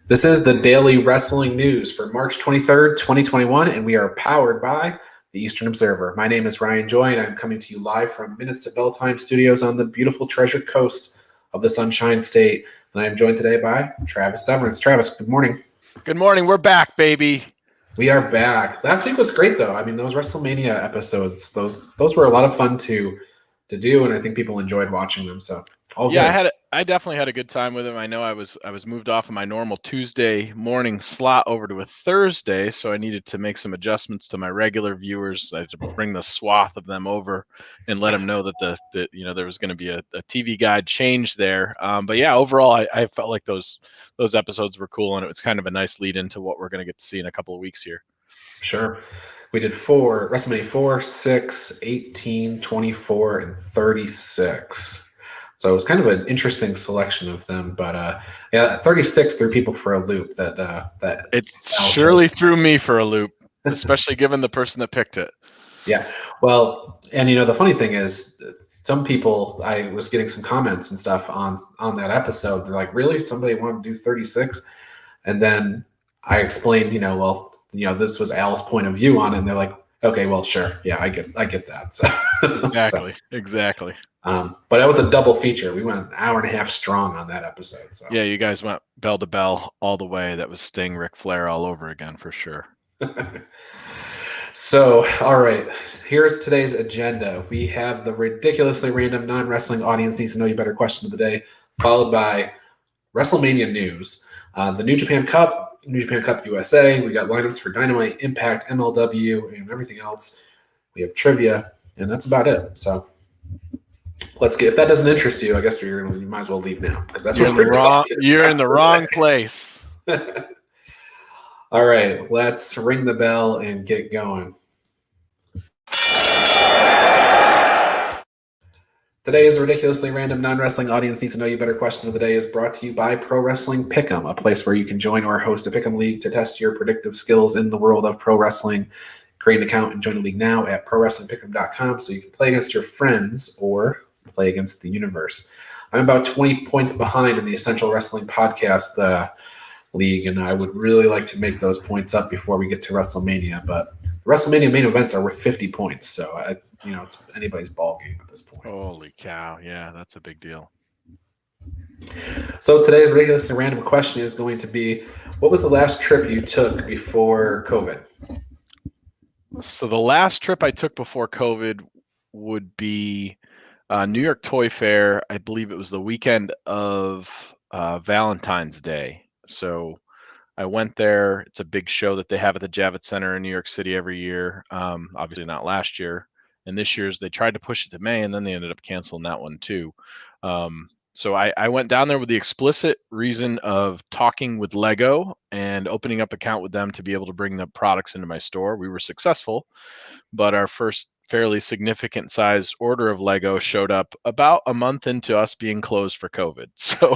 This is the Daily Wrestling News for March 23rd, 2021, and we are powered by the Eastern Observer. My name is Ryan Joy, and I'm coming to you live from Minutes to Bell Time Studios on the beautiful Treasure Coast of the Sunshine State. And I am joined today by Travis Severance. Travis, good morning. Good morning. We're back, baby. We are back. Last week was great, though. I mean, those WrestleMania episodes, those were a lot of fun to do, and I think people enjoyed watching them. So, all Yeah, good. I definitely had a good time with him. I know I was moved off of my normal Tuesday morning slot over to a Thursday, so I needed to make some adjustments to my regular viewers. I had to bring the swath of them over and let them know that there was going to be a TV guide change there. But yeah, overall, I felt like those episodes were cool, and it was kind of a nice lead into what we're going to get to see in a couple of weeks here. Sure. We did WrestleMania 4, 6, 18, 24, and 36. So it was kind of an interesting selection of them, but 36 threw people for a loop. That it surely threw me for a loop, especially given the person that picked it. Yeah, well, and the funny thing is, some people, I was getting some comments and stuff on that episode. They're like, "Really? Somebody wanted to do 36?" And then I explained, this was Al's point of view on it, and they're like, "Okay, well, sure, yeah, I get that." So exactly. But it was a double feature. We went an hour and a half strong on that episode. So yeah, you guys went bell to bell all the way. That was Sting, Ric Flair all over again for sure. So, all right, here's today's agenda. We have the ridiculously random non-wrestling audience needs to know you better question of the day, followed by WrestleMania news, the New Japan Cup USA. We got lineups for Dynamite, Impact, MLW, and everything else. We have trivia, and that's about it. So let's get. If that doesn't interest you, I guess you might as well leave now, because that's you're in the wrong place. All right, let's ring the bell and get going. Today's ridiculously random non-wrestling audience needs to know you better question of the day is brought to you by Pro Wrestling Pick'em, a place where you can join or host a Pick'em league to test your predictive skills in the world of pro wrestling. Create an account and join the league now at ProWrestlingPick'em.com so you can play against your friends or play against the universe. I'm about 20 points behind in the Essential Wrestling Podcast league, and I would really like to make those points up before we get to WrestleMania. But the WrestleMania main events are worth 50 points, so it's anybody's ball game at this point. Holy cow! Yeah, that's a big deal. So today's ridiculously random question is going to be: what was the last trip you took before COVID? So the last trip I took before COVID would be New York Toy Fair. I believe it was the weekend of Valentine's Day. So I went there. It's a big show that they have at the Javits Center in New York City every year. Obviously not last year. And this year's, they tried to push it to May, and then they ended up canceling that one too. So I went down there with the explicit reason of talking with Lego and opening up an account with them to be able to bring the products into my store. We were successful, but our first fairly significant size order of Lego showed up about a month into us being closed for COVID. So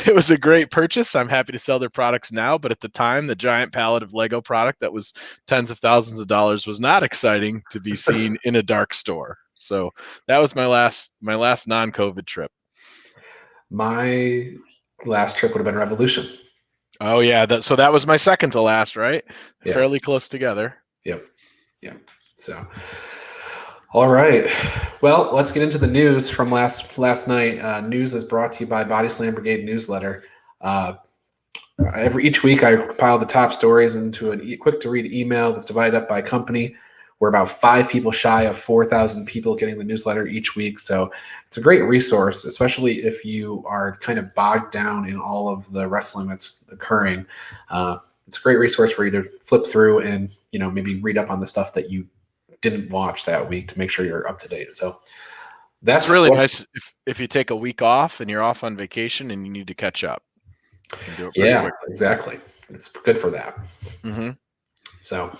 it was a great purchase. I'm happy to sell their products now, but at the time, the giant pallet of Lego product that was tens of thousands of dollars was not exciting to be seen in a dark store. So that was my last non-COVID trip. My last trip would have been Revolution. Oh yeah, so that was my second to last, right? Yeah. Fairly close together. Yep. So, all right. Well, let's get into the news from last night. News is brought to you by Body Slam Brigade newsletter. Each week, I compile the top stories into a quick-to-read email that's divided up by company. We're about 5 people shy of 4,000 people getting the newsletter each week. So it's a great resource, especially if you are kind of bogged down in all of the wrestling that's occurring. It's a great resource for you to flip through and, maybe read up on the stuff that you didn't watch that week to make sure you're up to date. So that's really nice if you take a week off and you're off on vacation and you need to catch up. Do it quickly. Exactly. It's good for that. Mm-hmm. So,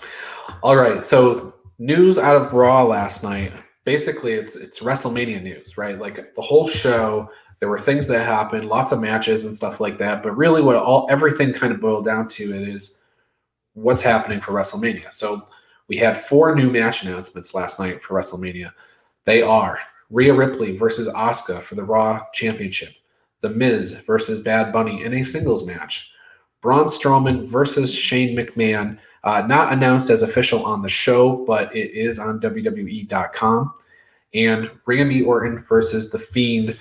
all right. So news out of Raw last night. Basically, it's WrestleMania news, right? Like the whole show, there were things that happened, lots of matches and stuff like that. But really, everything kind of boiled down to it is what's happening for WrestleMania. So we had 4 new match announcements last night for WrestleMania. They are Rhea Ripley versus Asuka for the Raw Championship, The Miz versus Bad Bunny in a singles match, Braun Strowman versus Shane McMahon. Not announced as official on the show, but it is on WWE.com. And Randy Orton versus The Fiend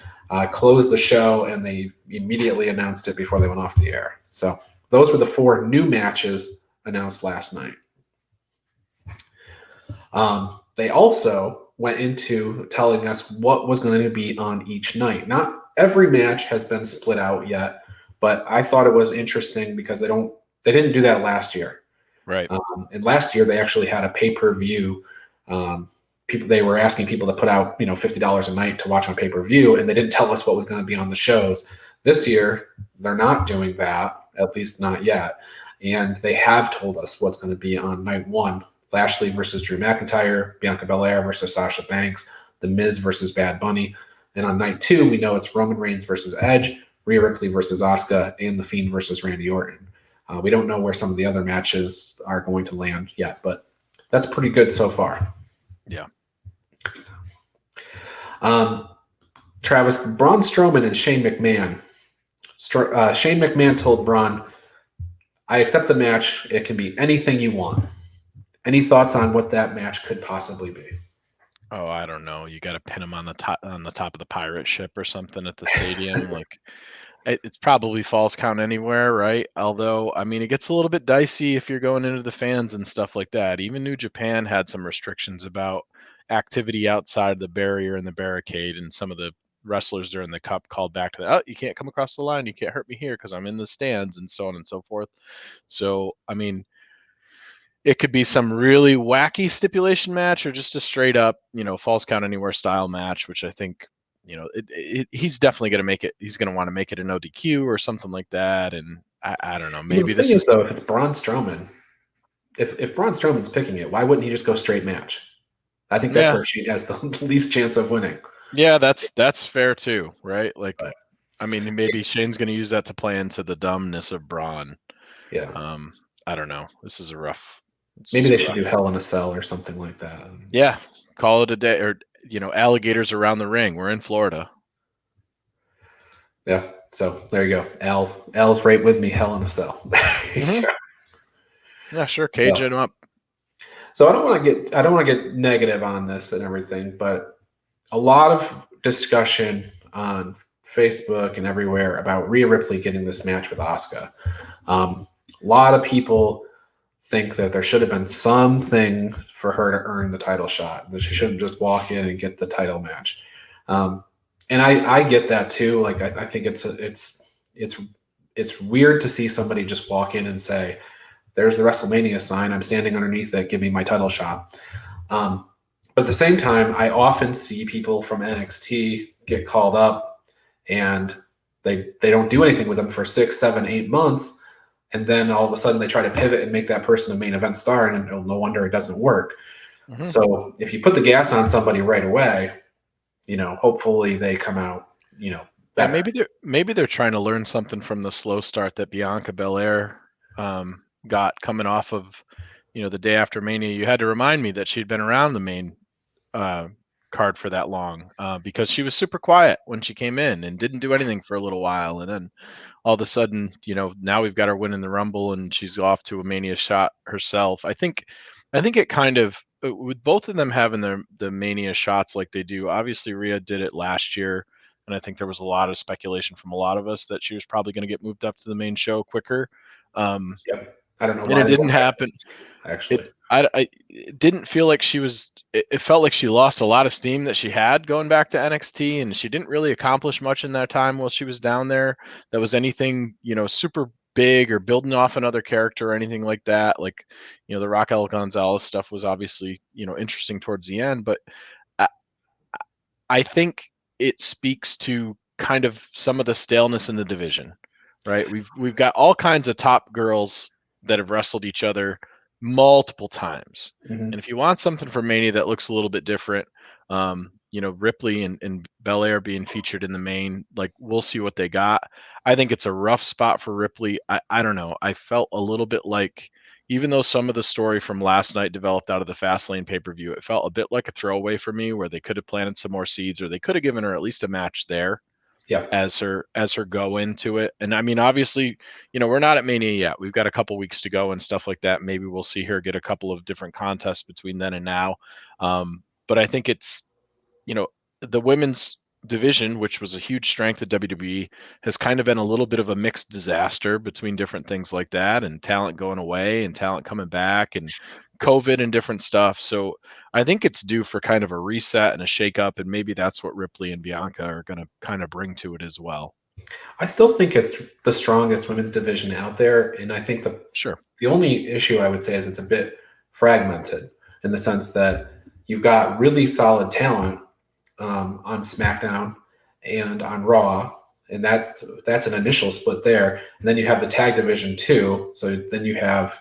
closed the show, and they immediately announced it before they went off the air. So those were the 4 new matches announced last night. They also went into telling us what was going to be on each night. Not every match has been split out yet, but I thought it was interesting because they didn't do that last year. Right. And last year they actually had a pay-per-view. They were asking people to put out $50 a night to watch on pay-per-view, and they didn't tell us what was going to be on the shows. This year they're not doing that, at least not yet, and they have told us what's going to be on night 1. Lashley versus Drew McIntyre, Bianca Belair versus Sasha Banks, The Miz versus Bad Bunny. And on night 2, we know it's Roman Reigns versus Edge, Rhea Ripley versus Asuka, and The Fiend versus Randy Orton. We don't know where some of the other matches are going to land yet, but that's pretty good so far. Yeah. Travis, Braun Strowman and Shane McMahon. Shane McMahon told Braun, "I accept the match. It can be anything you want." Any thoughts on what that match could possibly be? Oh, I don't know. You got to pin him on the top of the pirate ship or something at the stadium. Like, it's probably falls count anywhere, right? Although, I mean, it gets a little bit dicey if you're going into the fans and stuff like that. Even New Japan had some restrictions about activity outside the barrier and the barricade, and some of the wrestlers during the cup called back to that. Oh, you can't come across the line. You can't hurt me here because I'm in the stands, and so on and so forth. So, I mean, it could be some really wacky stipulation match or just a straight up, falls count anywhere style match, which I think, he's definitely going to make it. He's going to want to make it an ODQ or something like that. And I don't know. Maybe the thing this is, though, if it's Braun Strowman, if Braun Strowman's picking it, why wouldn't he just go straight match? I think that's where she has the least chance of winning. Yeah, that's fair too, right? Like, I mean, maybe Shane's going to use that to play into the dumbness of Braun. Yeah. I don't know. This is a rough. Maybe they should do Hell in a Cell or something like that. Yeah, call it a day, or alligators around the ring. We're in Florida. Yeah, so there you go. Al's right with me. Hell in a Cell. Mm-hmm. Yeah, sure. Cage him up. So I don't want to get negative on this and everything, but a lot of discussion on Facebook and everywhere about Rhea Ripley getting this match with Asuka. A lot of people think that there should have been something for her to earn the title shot, that she shouldn't just walk in and get the title match. And I get that too. Like, I think it's weird to see somebody just walk in and say, "There's the WrestleMania sign. I'm standing underneath it. Give me my title shot." But at the same time, I often see people from NXT get called up and they don't do anything with them for 6, 7, 8 months. And then all of a sudden they try to pivot and make that person a main event star, and no wonder it doesn't work. Mm-hmm. So if you put the gas on somebody right away, hopefully they come out, better. Yeah, maybe they're trying to learn something from the slow start that Bianca Belair got coming off of, the day after Mania. You had to remind me that she'd been around the main card for that long, because she was super quiet when she came in and didn't do anything for a little while, and then all of a sudden, now we've got her winning the Rumble and she's off to a Mania shot herself. I think it kind of, with both of them having the Mania shots like they do. Obviously, Rhea did it last year, and I think there was a lot of speculation from a lot of us that she was probably going to get moved up to the main show quicker. Yep. I don't know why. And it didn't happen. Actually, it didn't feel like she was. It felt like she lost a lot of steam that she had going back to NXT, and she didn't really accomplish much in that time while she was down there. That was anything, super big or building off another character or anything like that. Like, the Raquel Gonzalez stuff was obviously, interesting towards the end, but I think it speaks to kind of some of the staleness in the division, right? We've got all kinds of top girls that have wrestled each other multiple times. Mm-hmm. And if you want something for Mania that looks a little bit different, Ripley and Belair being featured in the main, like, we'll see what they got. I think it's a rough spot for Ripley. I don't know. I felt a little bit like, even though some of the story from last night developed out of the Fastlane pay-per-view, it felt a bit like a throwaway for me, where they could have planted some more seeds, or they could have given her at least a match there. Yeah. as her go into it. And I mean, obviously, we're not at Mania yet. We've got a couple weeks to go and stuff like that. Maybe we'll see her get a couple of different contests between then and now. But I think it's, the women's division, which was a huge strength of WWE, has kind of been a little bit of a mixed disaster between different things like that, and talent going away and talent coming back and COVID and different stuff. So I think it's due for kind of a reset and a shakeup, and maybe that's what Ripley and Bianca are going to kind of bring to it as well. I still think it's the strongest women's division out there, and I think Sure. the only issue I would say is it's a bit fragmented in the sense that you've got really solid talent on SmackDown and on Raw, and that's an initial split there. And then you have the tag division too. So then you have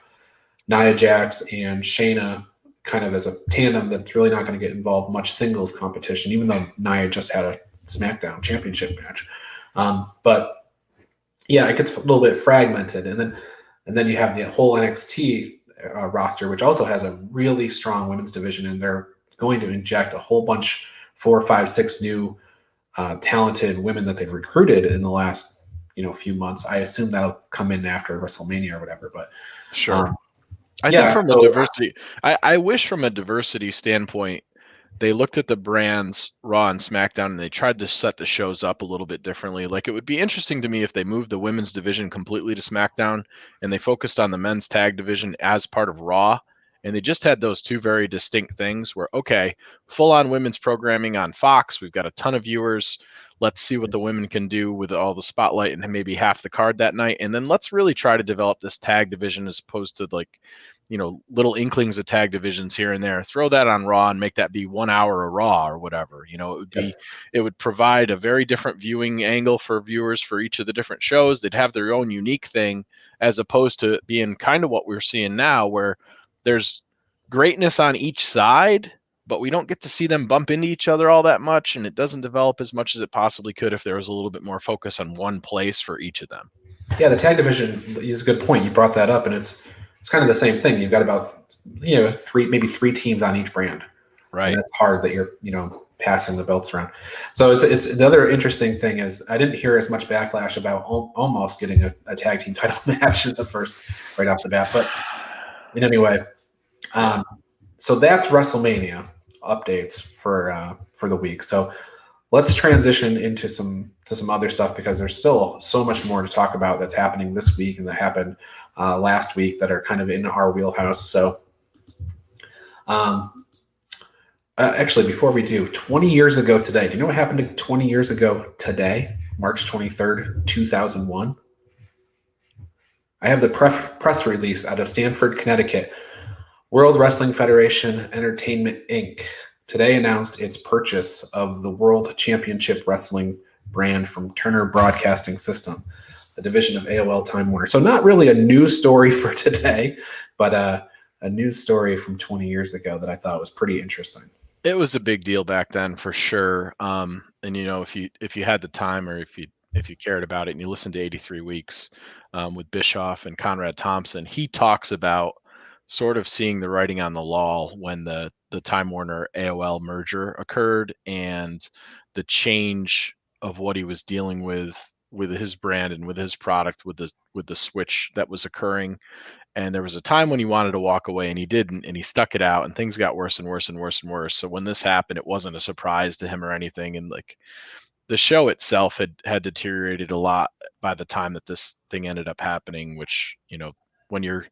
Nia Jax and Shayna kind of as a tandem that's really not going to get involved much singles competition, even though Nia just had a SmackDown championship match. But yeah, it gets a little bit fragmented, and then you have the whole NXT roster, which also has a really strong women's division, and they're going to inject a whole bunch, 4, 5, 6 new talented women that they've recruited in the last few months. I assume that'll come in after WrestleMania or whatever. But Sure. I yeah, think from so a diversity, I wish from a diversity standpoint, they looked at the brands Raw and SmackDown and they tried to set the shows up a little bit differently. Like, it would be interesting to me if they moved the women's division completely to SmackDown and they focused on the men's tag division as part of Raw. And they just had those two very distinct things where, okay, full on women's programming on Fox. We've got a ton of viewers. Let's see what the women can do with all the spotlight and maybe half the card that night. And then let's really try to develop this tag division as opposed to like, little inklings of tag divisions here and there. Throw that on Raw and make that be 1 hour of Raw or whatever. It would provide a very different viewing angle for viewers for each of the different shows. They'd have their own unique thing, as opposed to being kind of what we're seeing now, where there's greatness on each side, but we don't get to see them bump into each other all that much, and it doesn't develop as much as it possibly could if there was a little bit more focus on one place for each of them. yeah, the tag division is a good point. You brought that up, and it's kind of the same thing. You've got about maybe three teams on each brand, Right? and it's hard that you're passing the belts around. So it's another interesting thing is I didn't hear as much backlash about almost getting a tag team title match in the first right off the bat, but anyway, so that's WrestleMania updates for the week. So let's transition into some other stuff because there's still so much more to talk about that's happening this week and that happened last week that are kind of in our wheelhouse. So actually, before we do, 20 years ago today, do you know what happened 20 years ago today, March 23rd, 2001? I have the press release out of Stamford, Connecticut. World Wrestling Federation Entertainment, Inc. today announced its purchase of the World Championship Wrestling brand from Turner Broadcasting System, a division of AOL Time Warner. So not really a news story for today, but a news story from 20 years ago that I thought was pretty interesting. It was a big deal back then for sure. And if you had the time, or if you cared about it, and you listened to 83 Weeks with Bischoff and Conrad Thompson, he talks about sort of seeing the writing on the wall when the Time Warner AOL merger occurred and the change of what he was dealing with his brand and with his product, with the switch that was occurring. And there was a time when he wanted to walk away and he didn't, and he stuck it out, and things got worse and worse and worse and worse. So when this happened, it wasn't a surprise to him or anything. And like, the show itself had deteriorated a lot by the time that this thing ended up happening, which, when you're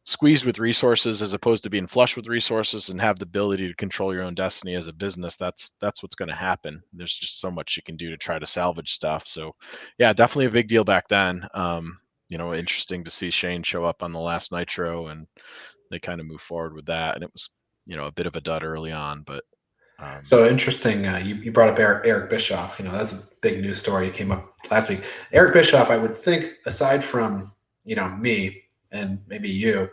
squeezed with resources as opposed to being flush with resources and have the ability to control your own destiny as a business, that's what's going to happen. There's just so much you can do to try to salvage stuff. So yeah, definitely a big deal back then. Interesting to see Shane show up on the last Nitro, and they kind of move forward with that. And it was, a bit of a dud early on, but so interesting. You brought up Eric Bischoff. That's a big news story. It came up last week. Eric Bischoff, I would think, aside from me and maybe you,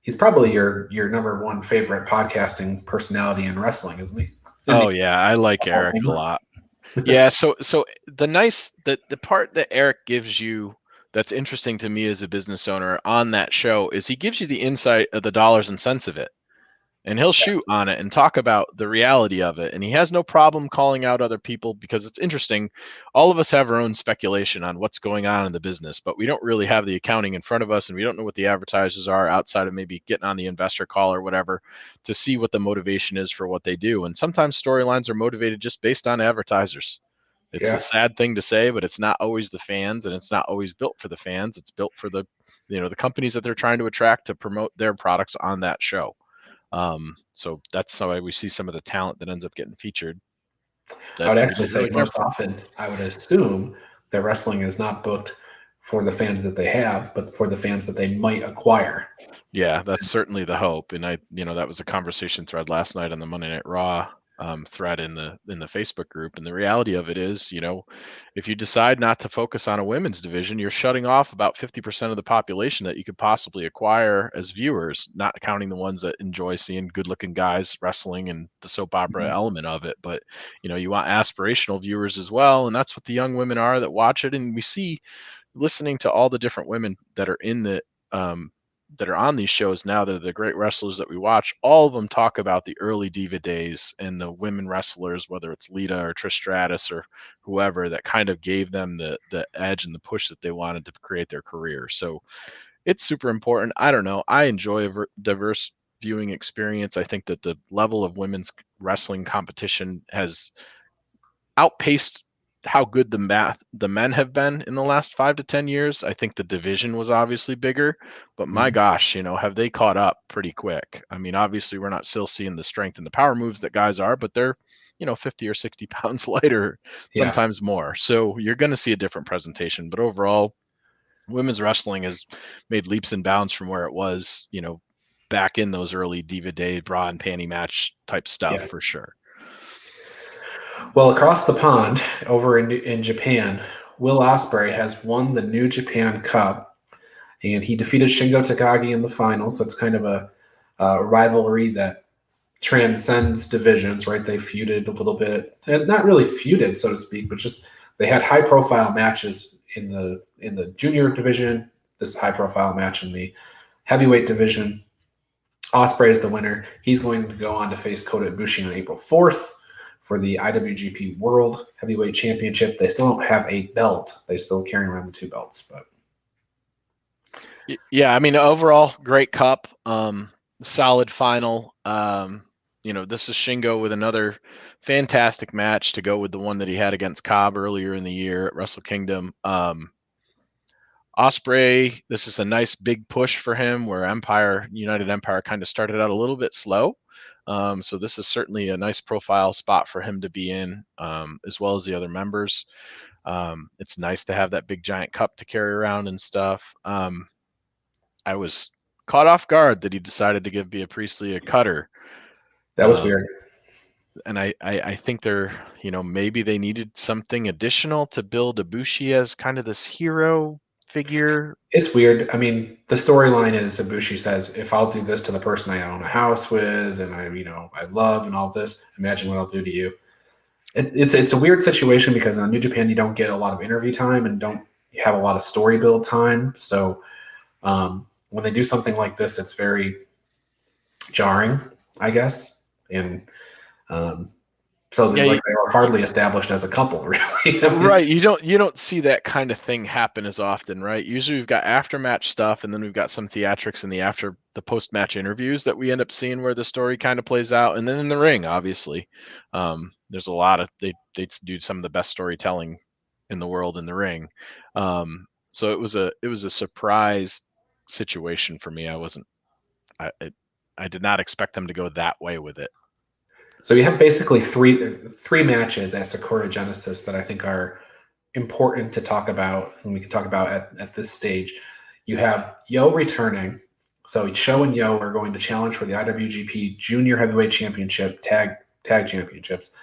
he's probably your number one favorite podcasting personality in wrestling, isn't he? Oh yeah, I like Eric a lot. Yeah, so the part that Eric gives you that's interesting to me as a business owner on that show is he gives you the insight of the dollars and cents of it. and he'll shoot on it and talk about the reality of it. And he has no problem calling out other people, because it's interesting. All of us have our own speculation on what's going on in the business, but we don't really have the accounting in front of us, and we don't know what the advertisers are outside of maybe getting on the investor call or whatever to see what the motivation is for what they do. And sometimes storylines are motivated just based on advertisers. It's a sad thing to say, but it's not always the fans, and it's not always built for the fans. It's built for the companies that they're trying to attract to promote their products on that show. So that's how we see some of the talent that ends up getting featured. I would actually say most often, I would assume that wrestling is not booked for the fans that they have, but for the fans that they might acquire. Yeah, that's certainly the hope. And that was a conversation thread last night on the Monday Night Raw thread in the Facebook group. And the reality of it is, if you decide not to focus on a women's division, you're shutting off about 50% of the population that you could possibly acquire as viewers, not counting the ones that enjoy seeing good looking guys wrestling and the soap opera element of it. But, you want aspirational viewers as well. And that's what the young women are that watch it. And we see, listening to all the different women that are in the, that are on these shows now, they're the great wrestlers that we watch. All of them talk about the early diva days and the women wrestlers, whether it's Lita or Trish Stratus or whoever, that kind of gave them the edge and the push that they wanted to create their career. So it's super important. I don't know. I enjoy a diverse viewing experience. I think that the level of women's wrestling competition has outpaced how good the men have been in the last 5 to 10 years. I think the division was obviously bigger, but my gosh, have they caught up pretty quick? I mean, obviously we're not still seeing the strength and the power moves that guys are, but they're, 50 or 60 pounds lighter, sometimes more. So you're going to see a different presentation, but overall women's wrestling has made leaps and bounds from where it was, back in those early Diva Day bra and panty match type stuff for sure. Well, across the pond, over in Japan, Will Ospreay has won the New Japan Cup, and he defeated Shingo Takagi in the final. So it's kind of a rivalry that transcends divisions, right? They feuded a little bit, and not really feuded, so to speak, but just they had high-profile matches in the junior division. This is a high-profile match in the heavyweight division. Ospreay is the winner. He's going to go on to face Kota Ibushi on April 4th. For the IWGP World Heavyweight Championship. They still don't have a belt. They still carry around the 2 belts. But yeah, I mean, overall, great cup. Solid final. This is Shingo with another fantastic match to go with the one that he had against Cobb earlier in the year at Wrestle Kingdom. Ospreay, this is a nice big push for him, where United Empire kind of started out a little bit slow. So this is certainly a nice profile spot for him to be in, as well as the other members. It's nice to have that big giant cup to carry around and stuff. I was caught off guard that he decided to give Bea Priestley a cutter. That was weird. And I think they're, maybe they needed something additional to build Ibushi as kind of this hero figure. It's weird. I mean, the storyline is Ibushi says, if I'll do this to the person I own a house with and I love and all this, imagine what I'll do to you. It's a weird situation because in New Japan you don't get a lot of interview time and don't have a lot of story build time. So when they do something like this, it's very jarring, I guess. And so they are hardly established as a couple, really. Right. You don't see that kind of thing happen as often, right? Usually we've got after-match stuff, and then we've got some theatrics in the post-match interviews that we end up seeing where the story kind of plays out. And then in the ring, obviously, there's a lot of they do some of the best storytelling in the world in the ring. So it was a surprise situation for me. I did not expect them to go that way with it. So you have basically three matches at Sakura Genesis that I think are important to talk about, and we can talk about at this stage. You have Yo returning. So Sho and Yo are going to challenge for the IWGP Junior Heavyweight Championship, tag championships,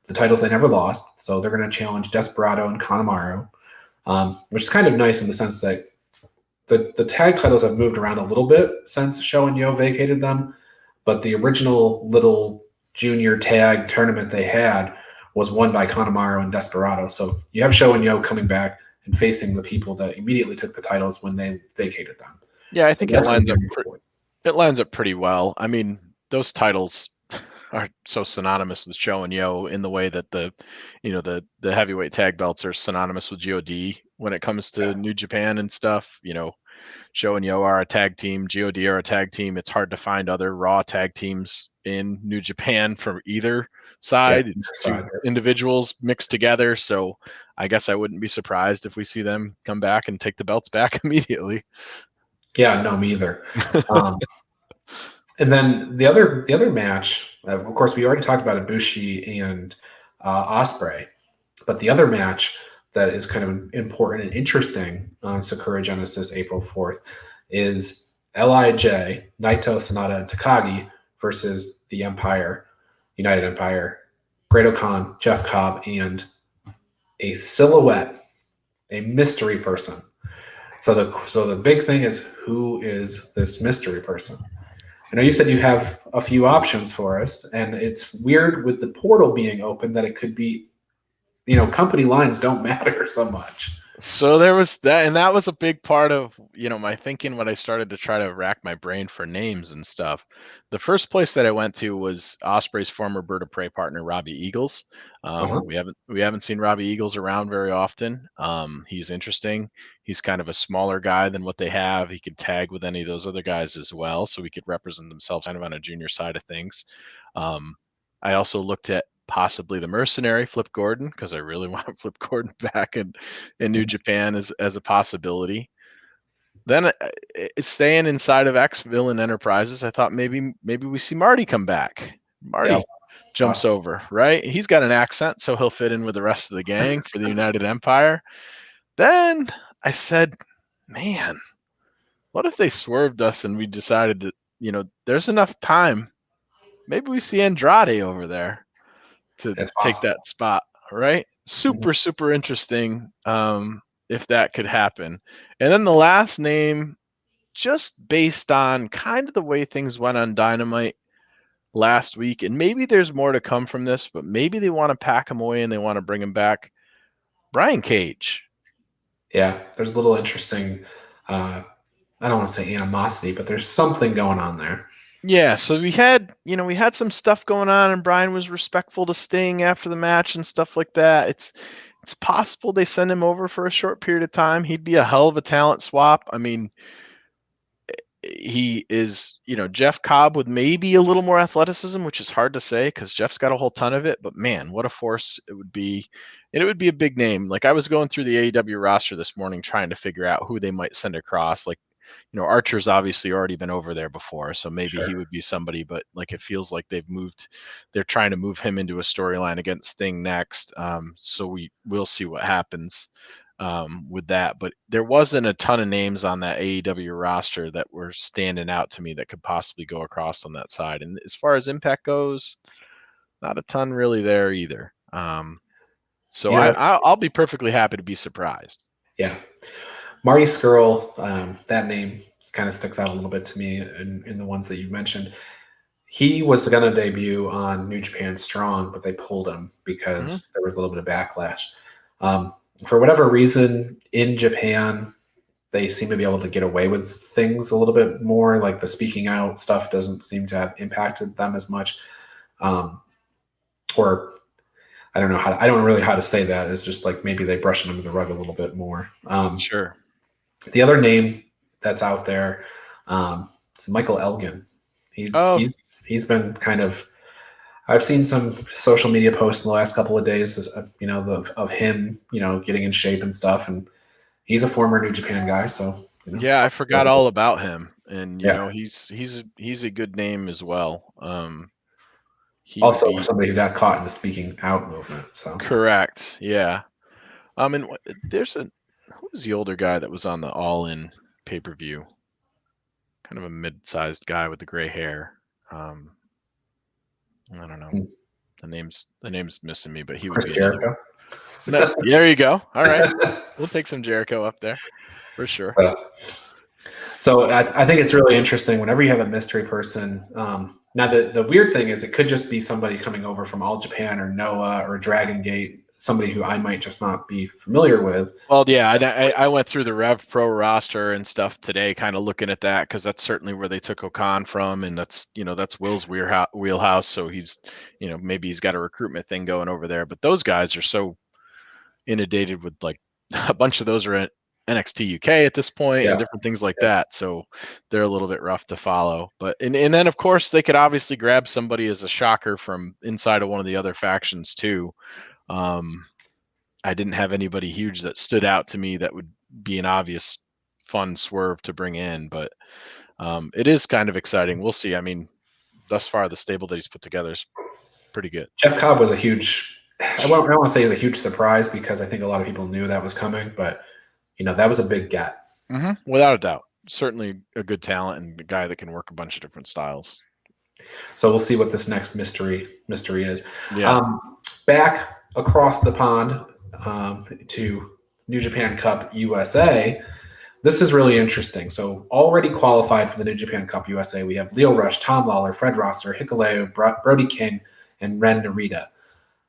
the titles they never lost. So they're going to challenge Desperado and Kanemaru, which is kind of nice in the sense that the tag titles have moved around a little bit since Sho and Yo vacated them, but the original little junior tag tournament they had was won by Kanemaru and Desperado. So you have Sho and Yo coming back and facing the people that immediately took the titles when they vacated them. Yeah, I think it lines up pretty well. I mean, those titles are so synonymous with Show and Yo in the way that the heavyweight tag belts are synonymous with God when it comes to New Japan and stuff. Show and Yo are a tag team, God are a tag team. It's hard to find other Raw tag teams in New Japan from either side. It's two individuals mixed together. So I guess I wouldn't be surprised if we see them come back and take the belts back immediately. Yeah, no, me either. And then the other match, of course, we already talked about Ibushi and Ospreay, but the other match that is kind of important and interesting on Sakura Genesis April 4th is LIJ, Naito, Sonata, and Takagi versus the Empire, United Empire, Great Khan, Jeff Cobb, and a silhouette, a mystery person. So the big thing is, who is this mystery person? I know you said you have a few options for us, and it's weird with the portal being open that it could be, company lines don't matter so much. So there was that, and that was a big part of, my thinking when I started to try to rack my brain for names and stuff. The first place that I went to was Ospreay's former Bird of Prey partner, Robbie Eagles. We haven't seen Robbie Eagles around very often. He's interesting. He's kind of a smaller guy than what they have. He could tag with any of those other guys as well, so he could represent themselves kind of on a junior side of things. I also looked at possibly the Mercenary, Flip Gordon, because I really want Flip Gordon back in New Japan as a possibility. Then it's staying inside of X-Villain Enterprises. I thought maybe we see Marty come back. Marty jumps over, right? He's got an accent, so he'll fit in with the rest of the gang for the United Empire. Then I said, man, what if they swerved us and we decided to, there's enough time. Maybe we see Andrade over there to take that spot, right? Super interesting if that could happen. And then the last name, just based on kind of the way things went on Dynamite last week, and maybe there's more to come from this, but maybe they want to pack him away and they want to bring him back. Brian Cage. Yeah, there's a little interesting, I don't want to say animosity, but there's something going on there. Yeah, so we had some stuff going on, and Brian was respectful to Sting after the match and stuff like that. It's possible they send him over for a short period of time. He'd be a hell of a talent swap. I mean, he is, Jeff Cobb with maybe a little more athleticism, which is hard to say because Jeff's got a whole ton of it. But man, what a force it would be. And it would be a big name. Like, I was going through the AEW roster this morning trying to figure out who they might send across. Like, Archer's obviously already been over there before, so maybe he would be somebody, but like, it feels like they're trying to move him into a storyline against Sting next. So we'll see what happens with that. But there wasn't a ton of names on that AEW roster that were standing out to me that could possibly go across on that side. And as far as Impact goes, not a ton really there either. So I'll be perfectly happy to be surprised. Yeah. Marty Scurll, that name kind of sticks out a little bit to me in the ones that you mentioned. He was going to debut on New Japan Strong, but they pulled him because there was a little bit of backlash. For whatever reason, in Japan, they seem to be able to get away with things a little bit more. Like, the speaking out stuff doesn't seem to have impacted them as much. Or I don't know I don't really know how to say that. It's just like maybe they brush it under the rug a little bit more. Sure. The other name that's out there is Michael Elgin. He's been kind of, I've seen some social media posts in the last couple of days, of him, getting in shape and stuff. And he's a former New Japan guy. So, yeah, I forgot all about him. And, he's a good name as well. Somebody who got caught in the speaking out movement. So correct. Yeah. And who was the older guy that was on the All In pay-per-view? Kind of a mid-sized guy with the gray hair. I don't know. The name's missing me, but he would be Jericho. No, there you go. All right, we'll take some Jericho up there for sure. So I think it's really interesting whenever you have a mystery person. Now the weird thing is, it could just be somebody coming over from All Japan or Noah or Dragon Gate somebody who I might just not be familiar with. Well, yeah, I went through the Rev Pro roster and stuff today, kind of looking at that, because that's certainly where they took Okan from, and that's Will's wheelhouse. So he's, maybe he's got a recruitment thing going over there. But those guys are so inundated with, like, a bunch of those are at NXT UK at this point and different things like that. So they're a little bit rough to follow. But and then of course they could obviously grab somebody as a shocker from inside of one of the other factions too. I didn't have anybody huge that stood out to me that would be an obvious fun swerve to bring in, but it is kind of exciting. We'll see. I mean, thus far the stable that he's put together is pretty good. Jeff Cobb was a huge, I don't want to say it was a huge surprise, because I think a lot of people knew that was coming, but that was a big get. Mm-hmm. Without a doubt. Certainly a good talent and a guy that can work a bunch of different styles. So we'll see what this next mystery is. Yeah. Back across the pond to New Japan Cup USA. This is really interesting. So already qualified for the New Japan Cup USA, we have Lio Rush, Tom Lawler, Fred Rosser, Hikuleo, Brody King, and Ren Narita.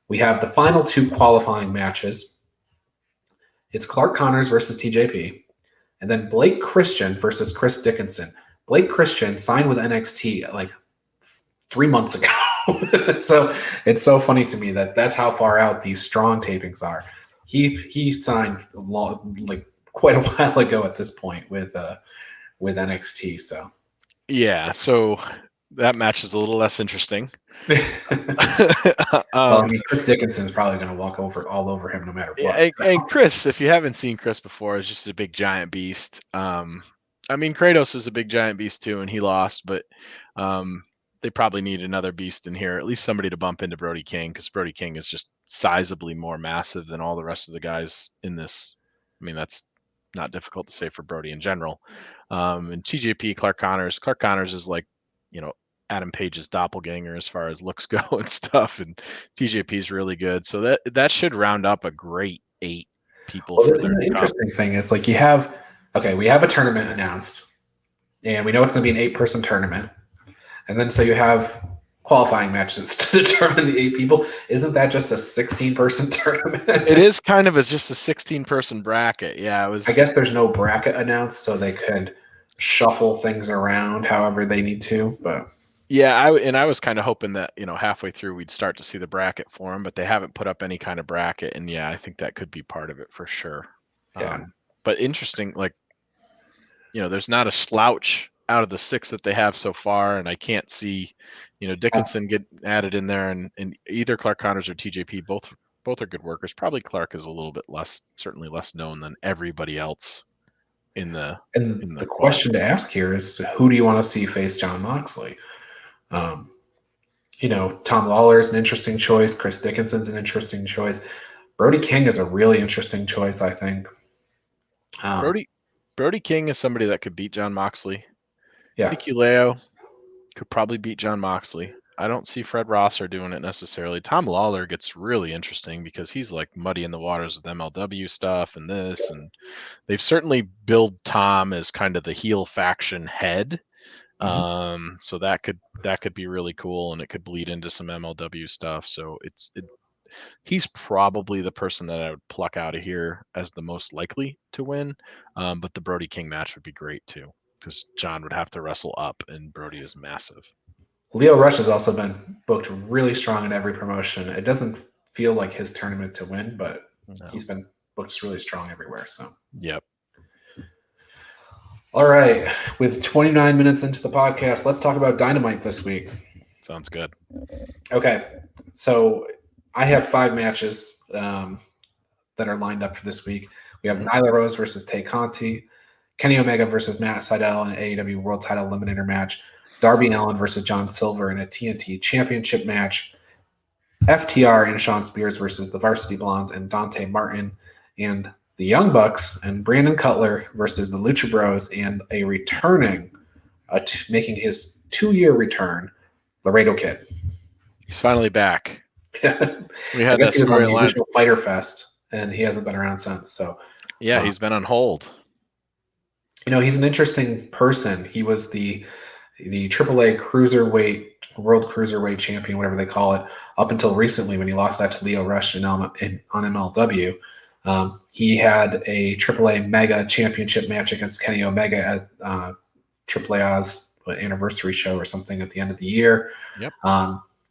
We have the final 2 qualifying matches. It's Clark Connors versus TJP, and then Blake Christian versus Chris Dickinson. Blake Christian signed with NXT like 3 months ago. So it's so funny to me that that's how far out these strong tapings are. He signed like quite a while ago at this point with NXT. So yeah, so that match is a little less interesting. Well, I mean, Chris Dickinson's probably going to walk all over him no matter what. And Chris, if you haven't seen Chris before, is just a big giant beast. I mean, Kratos is a big giant beast too, and he lost, but they probably need another beast in here, at least somebody to bump into Brody King, because Brody King is just sizably more massive than all the rest of the guys in this. I mean, that's not difficult to say for Brody in general. And TJP, Clark Connors is like, Adam Page's doppelganger as far as looks go and stuff, and TJP is really good. So that should round up a great 8 people. Well, the interesting thing is, like, we have a tournament announced, and we know it's going to be an 8-person tournament, and then so you have qualifying matches to determine the 8 people. Isn't that just a 16-person tournament? It is kind of just a 16-person bracket. Yeah, it was. I guess there's no bracket announced, so they could shuffle things around however they need to, but. Yeah, I was kind of hoping that, halfway through we'd start to see the bracket for them, but they haven't put up any kind of bracket, and yeah, I think that could be part of it for sure. Yeah. But interesting, like, there's not a slouch out of the 6 that they have so far, and I can't see, Dickinson get added in there, and either Clark Connors or TJP, both are good workers. Probably Clark is a little bit certainly less known than everybody else in the. And the question to ask here is, who do you want to see face Jon Moxley? Tom Lawler is an interesting choice. Chris Dickinson's an interesting choice. Brody King is a really interesting choice, I think. Brody King is somebody that could beat Jon Moxley. Yeah. Hikuleo could probably beat Jon Moxley. I don't see Fred Rosser doing it necessarily. Tom Lawler gets really interesting because he's like muddy in the waters with MLW stuff and this, and they've certainly billed Tom as kind of the heel faction head. Mm-hmm. So that could be really cool, and it could bleed into some MLW stuff. So he's probably the person that I would pluck out of here as the most likely to win. But the Brody King match would be great too, because John would have to wrestle up, and Brody is massive. Lio Rush has also been booked really strong in every promotion. It doesn't feel like his tournament to win, but he's been booked really strong everywhere. So yep. All right, with 29 minutes into the podcast, let's talk about Dynamite this week. Sounds good. Okay, so I have 5 matches that are lined up for this week. We have Nyla Rose versus Tay Conti, Kenny Omega versus Matt Sydal in an AEW World Title Eliminator match, Darby Allin versus John Silver in a TNT Championship match, FTR and Shawn Spears versus the Varsity Blondes and Dante Martin, and the Young Bucks and Brandon Cutler versus the Lucha Bros, and a returning, making his 2-year return, Laredo Kid. He's finally back. We had that storyline. Fighter Fest, and he hasn't been around since. So he's been on hold. He's an interesting person. He was the the AAA Cruiserweight, World Cruiserweight Champion, whatever they call it, up until recently when he lost that to Leo Rush on MLW. He had a AAA Mega Championship match against Kenny Omega at AAA's anniversary show or something at the end of the year. Yep.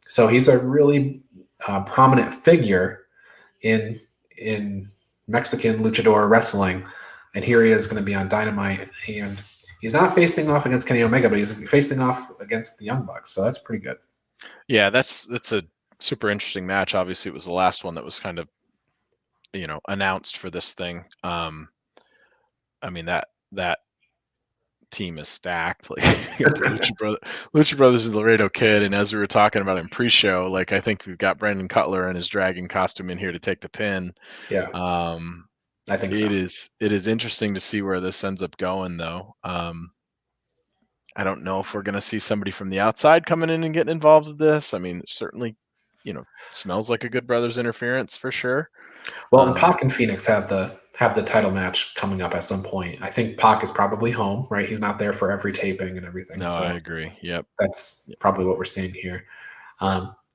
So he's a really prominent figure in Mexican luchador wrestling, and here he is going to be on Dynamite, and he's not facing off against Kenny Omega, but he's facing off against the Young Bucks, so that's pretty good. Yeah, that's a super interesting match. Obviously, it was the last one that was kind of, announced for this thing. I mean, that team is stacked. Like Lucha Brothers and Laredo Kid, and as we were talking about in pre-show, like I think we've got Brandon Cutler in his dragon costume in here to take the pin. Yeah, I think so. It is interesting to see where this ends up going, though. I don't know if we're going to see somebody from the outside coming in and getting involved with this. I mean, it certainly, smells like a Good Brothers interference for sure. Well, and Pac and Phoenix have the title match coming up at some point. I think Pac is probably home, right? He's not there for every taping and everything. No, so I agree. Yep. That's probably what we're seeing here.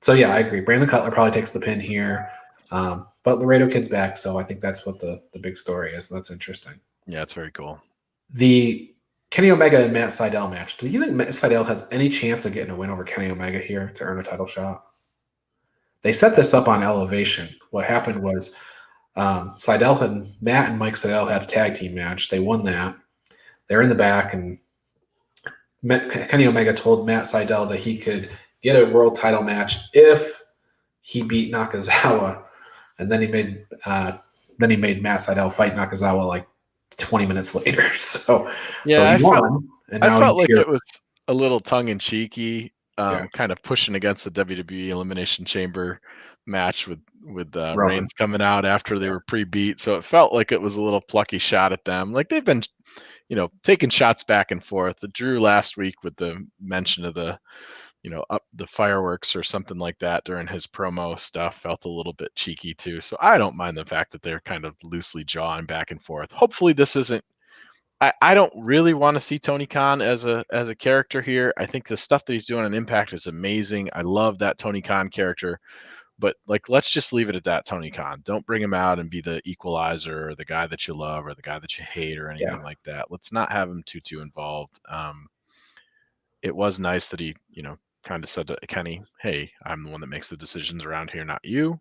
So yeah, I agree. Brandon Cutler probably takes the pin here. But Laredo Kid's back, so I think that's what the big story is. So that's interesting. Yeah, it's very cool. The Kenny Omega and Matt Sydal match. Do you think Matt Sydal has any chance of getting a win over Kenny Omega here to earn a title shot? They set this up on Elevation. What happened was Matt and Mike Sydal had a tag team match. They won that. They're in the back, and Kenny Omega told Matt Sydal that he could get a world title match if he beat Nakazawa, and then he made Matt Sydal fight Nakazawa like 20 minutes later. So yeah, so I felt like it was a little tongue in cheeky, kind of pushing against the WWE Elimination Chamber match with Reigns coming out after they were pre-beat. So it felt like it was a little plucky shot at them. Like they've been, taking shots back and forth. The Drew last week with the mention of the, up the fireworks or something like that during his promo stuff felt a little bit cheeky too. So I don't mind the fact that they're kind of loosely jawing back and forth. Hopefully this isn't, I don't really want to see Tony Khan as a character here. I think the stuff that he's doing on Impact is amazing. I love that Tony Khan character, but like, let's just leave it at that. Tony Khan, don't bring him out and be the equalizer or the guy that you love or the guy that you hate or anything like that. Let's not have him too involved. It was nice that he, kind of said to Kenny, hey, I'm the one that makes the decisions around here, not you.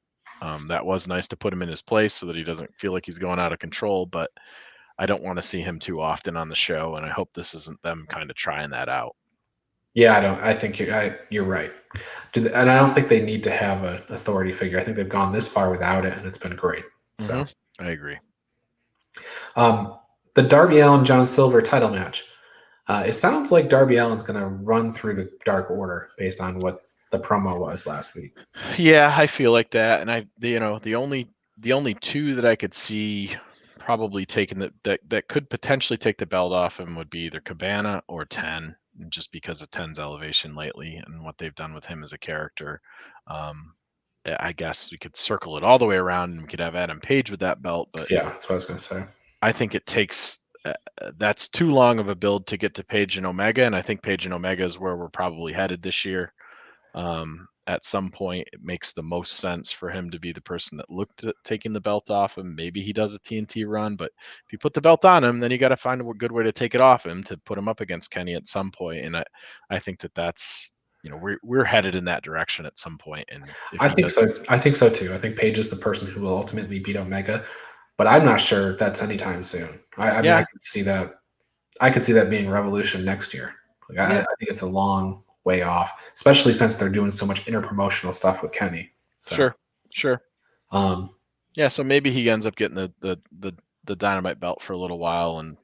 That was nice to put him in his place so that he doesn't feel like he's going out of control, but I don't want to see him too often on the show, and I hope this isn't them kind of trying that out. Yeah, I think you're right. And I don't think they need to have an authority figure. I think they've gone this far without it, and it's been great. So I agree. The Darby Allin John Silver title match. It sounds like Darby Allin's going to run through the Dark Order based on what the promo was last week. Yeah, I feel like that, and the only two that I could see probably taking that could potentially take the belt off him would be either Cabana or 10, just because of 10's elevation lately and what they've done with him as a character. I guess we could circle it all the way around and we could have Adam Page with that belt, but yeah, that's what I was going to say. I think it takes that's too long of a build to get to Page and Omega, and I think Page and Omega is where we're probably headed this year. At some point, it makes the most sense for him to be the person that looked at taking the belt off him. Maybe he does a TNT run, but if you put the belt on him, then you got to find a good way to take it off him to put him up against Kenny at some point. And I think that's we're headed in that direction at some point. And I think so. I think so too. I think Page is the person who will ultimately beat Omega, but I'm not sure that's anytime soon. I mean, I could see that. I could see that being Revolution next year. I think it's a long way off, especially since they're doing so much interpromotional stuff with Kenny. So. Sure. So maybe he ends up getting the Dynamite belt for a little while and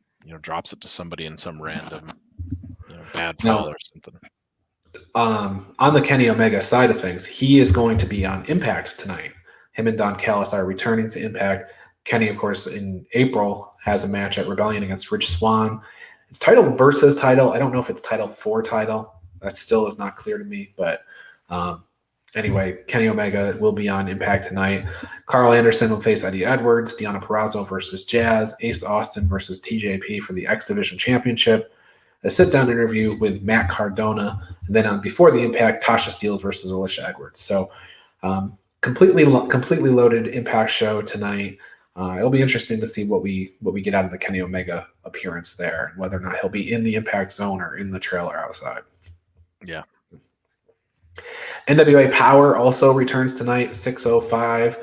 drops it to somebody in some random bad fall or something. On the Kenny Omega side of things, he is going to be on Impact tonight. Him and Don Callis are returning to Impact. Kenny, of course, in April has a match at Rebellion against Rich Swann. It's title versus title. I don't know if it's title for title. That still is not clear to me. But anyway, Kenny Omega will be on Impact tonight. Carl Anderson will face Eddie Edwards. Deonna Purrazzo versus Jazz. Ace Austin versus TJP for the X Division Championship. a sit-down interview with Matt Cardona, and then before the Impact, Tasha Steelz versus Alicia Edwards. So completely loaded Impact show tonight. It'll be interesting to see what we get out of the Kenny Omega appearance there, and whether or not he'll be in the Impact Zone or in the trailer outside. Yeah. NWA Power also returns tonight, 6:05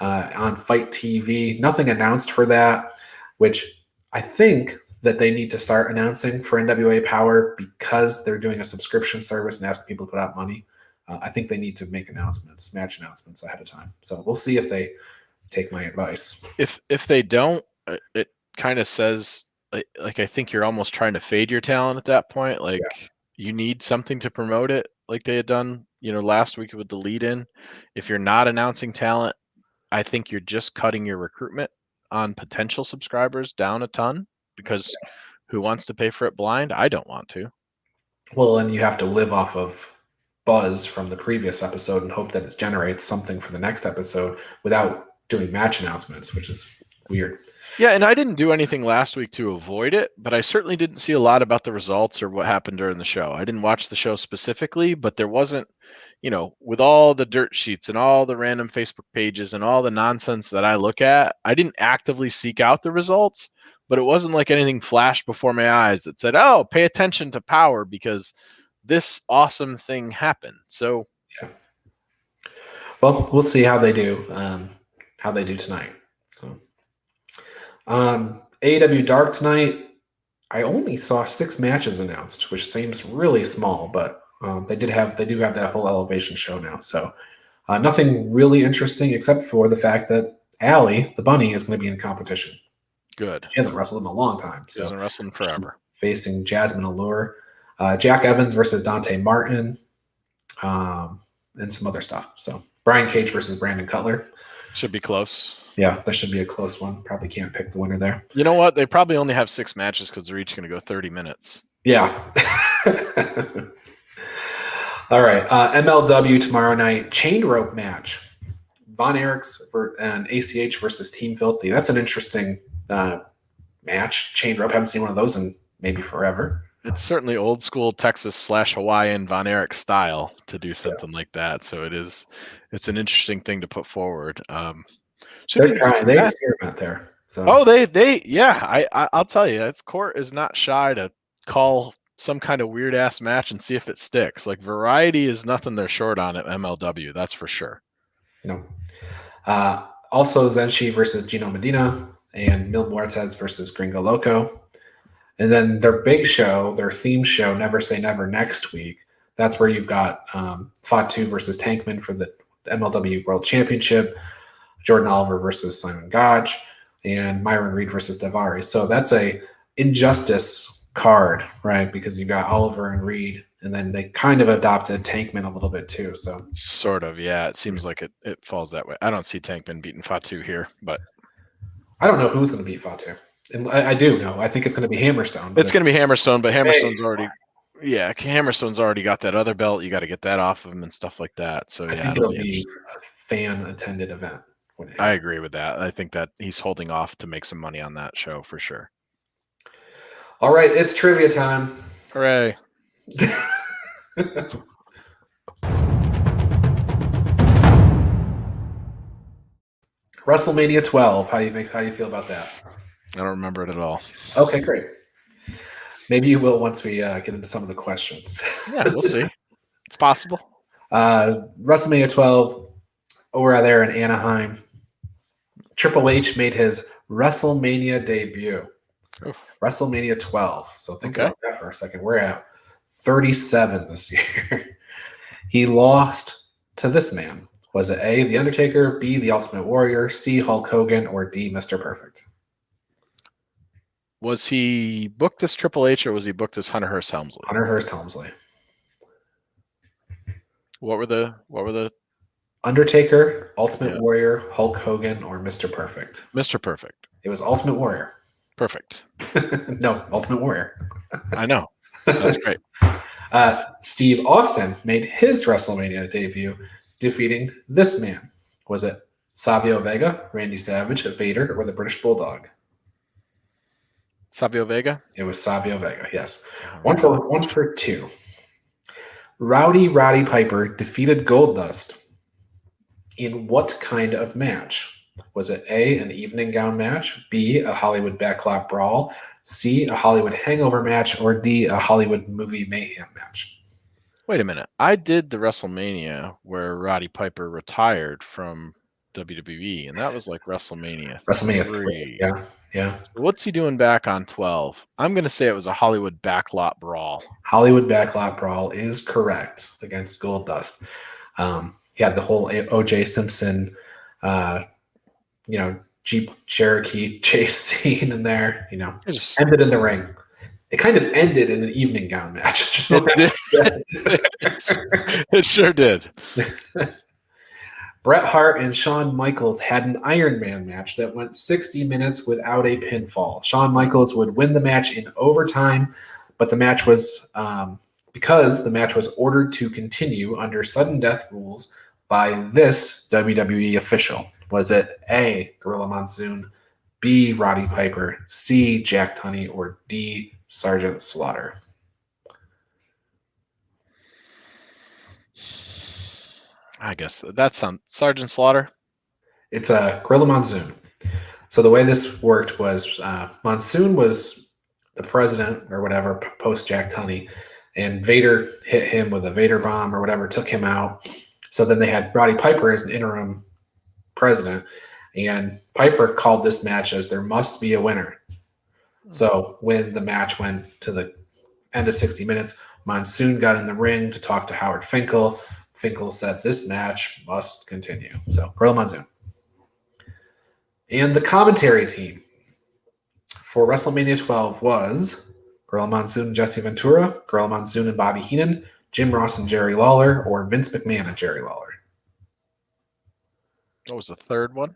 on Fight TV. Nothing announced for that, which I think that they need to start announcing for NWA Power because they're doing a subscription service and asking people to put out money. I think they need to make match announcements ahead of time. So we'll see if they take my advice. If they don't, it kind of says like I think you're almost trying to fade your talent at that point. Like you need something to promote it, like they had done, last week with the lead in. If you're not announcing talent, I think you're just cutting your recruitment on potential subscribers down a ton, because who wants to pay for it blind? I don't want to. Well, and you have to live off of buzz from the previous episode and hope that it generates something for the next episode without doing match announcements, which is weird. Yeah, and I didn't do anything last week to avoid it, but I certainly didn't see a lot about the results or what happened during the show. I didn't watch the show specifically, but there wasn't, with all the dirt sheets and all the random Facebook pages and all the nonsense that I look at, I didn't actively seek out the results, but it wasn't like anything flashed before my eyes that said, oh, pay attention to Power because this awesome thing happened. So, yeah. Well, we'll see how they do tonight. So, AEW Dark tonight, I only saw 6 matches announced, which seems really small, but they do have that whole Elevation show now. So nothing really interesting except for the fact that Allie, the bunny, is going to be in competition. Good. She hasn't wrestled in a long time. She hasn't wrestled in forever. Facing Jasmine Allure, Jack Evans versus Dante Martin, and some other stuff. So Brian Cage versus Brandon Cutler. Should be close. Yeah, that should be a close one. Probably can't pick the winner there. You know what? They probably only have 6 matches because they're each going to go 30 minutes. Yeah. All right. MLW tomorrow night. Chain rope match. Von Erichs and ACH versus Team Filthy. That's an interesting match. Chain rope. Haven't seen one of those in maybe forever. It's certainly old school Texas/Hawaiian Von Erich style to do something like that. So it's an interesting thing to put forward. They experiment there. So. Oh, I'll tell you, it's Court is not shy to call some kind of weird ass match and see if it sticks. Like variety is nothing they're short on at MLW, that's for sure. No. Also Zenshi versus Gino Medina and Mil Muertes versus Gringo Loco. And then their big show, their theme show, Never Say Never, next week. That's where you've got Fatu versus Tankman for the MLW World Championship, Jordan Oliver versus Simon Gotch, and Myron Reed versus Davari. So that's a Injustice card, right? Because you got Oliver and Reed, and then they kind of adopted Tankman a little bit too. So sort of, yeah. It seems like it falls that way. I don't see Tankman beating Fatu here, but I don't know who's going to beat Fatu. And I do know. I think it's going to be Hammerstone. It's going to be Hammerstone, but Hammerstone's Hammerstone's already got that other belt. You got to get that off of him and stuff like that. So I think it'll be a fan-attended event. I agree with that. I think that he's holding off to make some money on that show for sure. All right, it's trivia time. Hooray. WrestleMania 12. How do you feel about that? I don't remember it at all. Okay, great. Maybe you will once we get into some of the questions. Yeah, we'll see. It's possible. WrestleMania 12 over there in Anaheim. Triple H made his WrestleMania debut. Oof. WrestleMania 12. So think about that for a second. We're at 37 this year. He lost to this man. Was it A, The Undertaker, B, The Ultimate Warrior, C, Hulk Hogan, or D, Mr. Perfect? Was he booked as Triple H or was he booked as Hunter Hearst Helmsley? Hunter Hearst Helmsley. What were the Undertaker, Ultimate Warrior, Hulk Hogan, or Mr. Perfect? Mr. Perfect. It was Ultimate Warrior. Perfect. No, Ultimate Warrior. I know. That's great. Steve Austin made his WrestleMania debut defeating this man. Was it Savio Vega, Randy Savage, Vader, or the British Bulldog? Savio Vega? It was Savio Vega, yes. All One right. for two. Roddy Piper defeated Goldust in what kind of match? Was it A, an evening gown match, B, a Hollywood backlot brawl, C, a Hollywood hangover match, or D, a Hollywood movie mayhem match? Wait a minute. I did the WrestleMania where Roddy Piper retired from WWE, and that was like WrestleMania WrestleMania 3. 3. Yeah, yeah. So what's he doing back on 12? I'm going to say it was a Hollywood backlot brawl. Hollywood backlot brawl is correct against Goldust. He had the whole O.J. Simpson, Jeep Cherokee chase scene in there. Ended in the ring. It kind of ended in an evening gown match. Just It did. It sure did. Bret Hart and Shawn Michaels had an Iron Man match that went 60 minutes without a pinfall. Shawn Michaels would win the match in overtime, but the match was because the match was ordered to continue under sudden death rules by this WWE official. Was it A, Gorilla Monsoon, B, Roddy Piper, C, Jack Tunney, or D, Sergeant Slaughter? I guess that sounds Sergeant Slaughter. It's a Gorilla Monsoon. So the way this worked was Monsoon was the president or whatever post Jack Tunney, and Vader hit him with a Vader bomb or whatever, took him out. So then they had Roddy Piper as an interim president, and Piper called this match as there must be a winner. So when the match went to the end of 60 minutes, Monsoon got in the ring to talk to Howard Finkel. Finkel said this match must continue. So Gorilla Monsoon. And the commentary team for WrestleMania 12 was Gorilla Monsoon and Jesse Ventura, Gorilla Monsoon and Bobby Heenan, Jim Ross and Jerry Lawler, or Vince McMahon and Jerry Lawler. What was the third one?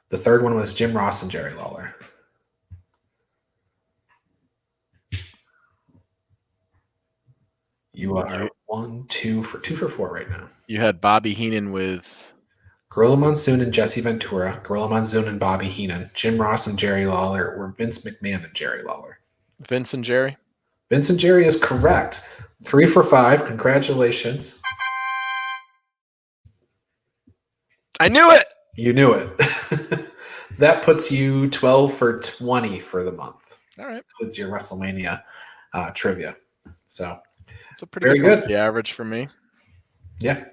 The third one was Jim Ross and Jerry Lawler. You are 2 for 4 right now. You had Bobby Heenan with Gorilla Monsoon and Jesse Ventura, Gorilla Monsoon and Bobby Heenan, Jim Ross and Jerry Lawler, or Vince McMahon and Jerry Lawler. Vince and Jerry. Vince and Jerry is correct. 3 for 5. Congratulations. I knew it. You knew it. That puts you 12 for 20 for the month. All right. Includes your WrestleMania trivia. So it's a pretty good average for me. Yeah.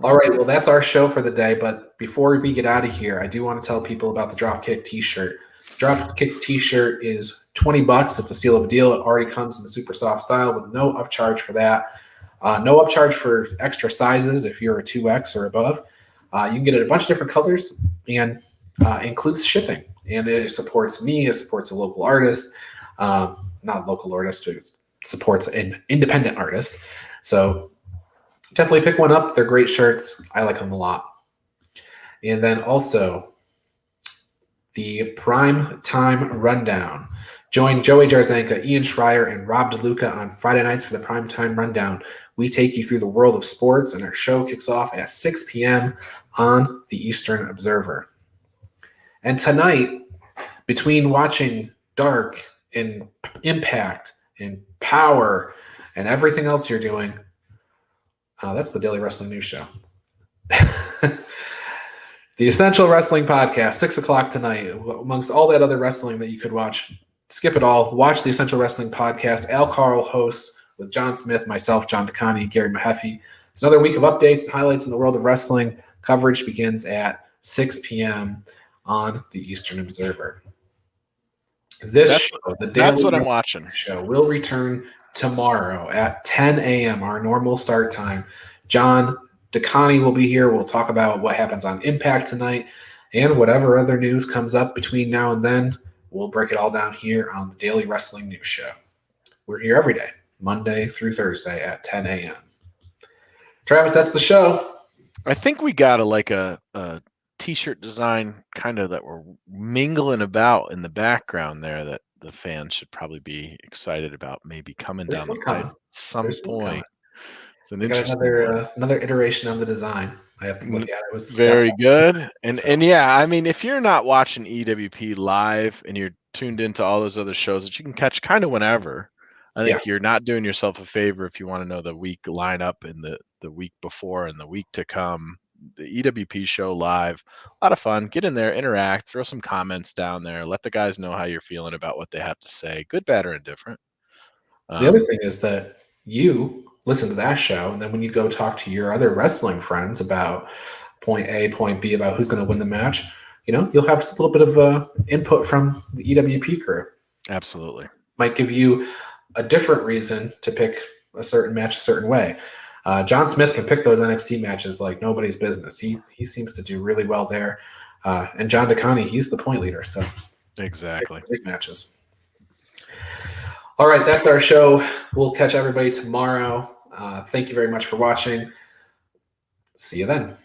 All right. Well, that's our show for the day. But before we get out of here, I do want to tell people about the Dropkick T-shirt. Dropkick T-shirt is $20. It's a steal of a deal. It already comes in the super soft style with no upcharge for that. No upcharge for extra sizes if you're a 2X or above. You can get it in a bunch of different colors and includes shipping. And it supports me. It supports a local artist. Not a local artist. It supports an independent artist. So definitely pick one up. They're great shirts. I like them a lot. And then also the Prime Time Rundown. Join Joey Jarzanka, Ian Schreier, and Rob DeLuca on Friday nights for the Prime Time Rundown. We take you through the world of sports, and our show kicks off at 6 p.m. on the Eastern Observer. And tonight, between watching Dark and Impact and Power and everything else you're doing, that's the Daily Wrestling News Show. The Essential Wrestling Podcast, 6 o'clock tonight. Amongst all that other wrestling that you could watch, skip it all. Watch the Essential Wrestling Podcast. Al Carl hosts with John Smith, myself, John DeConi, Gary Mahaffey. It's another week of updates and highlights in the world of wrestling. Coverage begins at 6 p.m. on the Eastern Observer. That's what I'm watching. Show will return tomorrow at 10 a.m., our normal start time. John DeConi will be here. We'll talk about what happens on Impact tonight and whatever other news comes up between now and then. We'll break it all down here on the Daily Wrestling News Show. We're here every day, Monday through Thursday at 10 a.m. Travis, that's the show. I think we got a T-shirt design kind of that we're mingling about in the background there that the fans should probably be excited about maybe coming down the pipe at some point. It's an interesting another iteration of the design. I have to look at it. It was very good. And yeah, I mean, if you're not watching EWP live and you're tuned into all those other shows that you can catch kind of whenever. I think you're not doing yourself a favor if you want to know the week lineup and the week before and the week to come. The EWP show live, a lot of fun. Get in there, interact, throw some comments down there. Let the guys know how you're feeling about what they have to say, good, bad, or indifferent. The other thing is that you listen to that show, and then when you go talk to your other wrestling friends about point A, point B, about who's going to win the match, you'll have a little bit of input from the EWP crew. Absolutely. Might give you a different reason to pick a certain match a certain way. John Smith can pick those NXT matches like nobody's business. He seems to do really well there. And John DeConnie, he's the point leader. So exactly, big matches. All right, that's our show. We'll catch everybody tomorrow. Thank you very much for watching. See you then.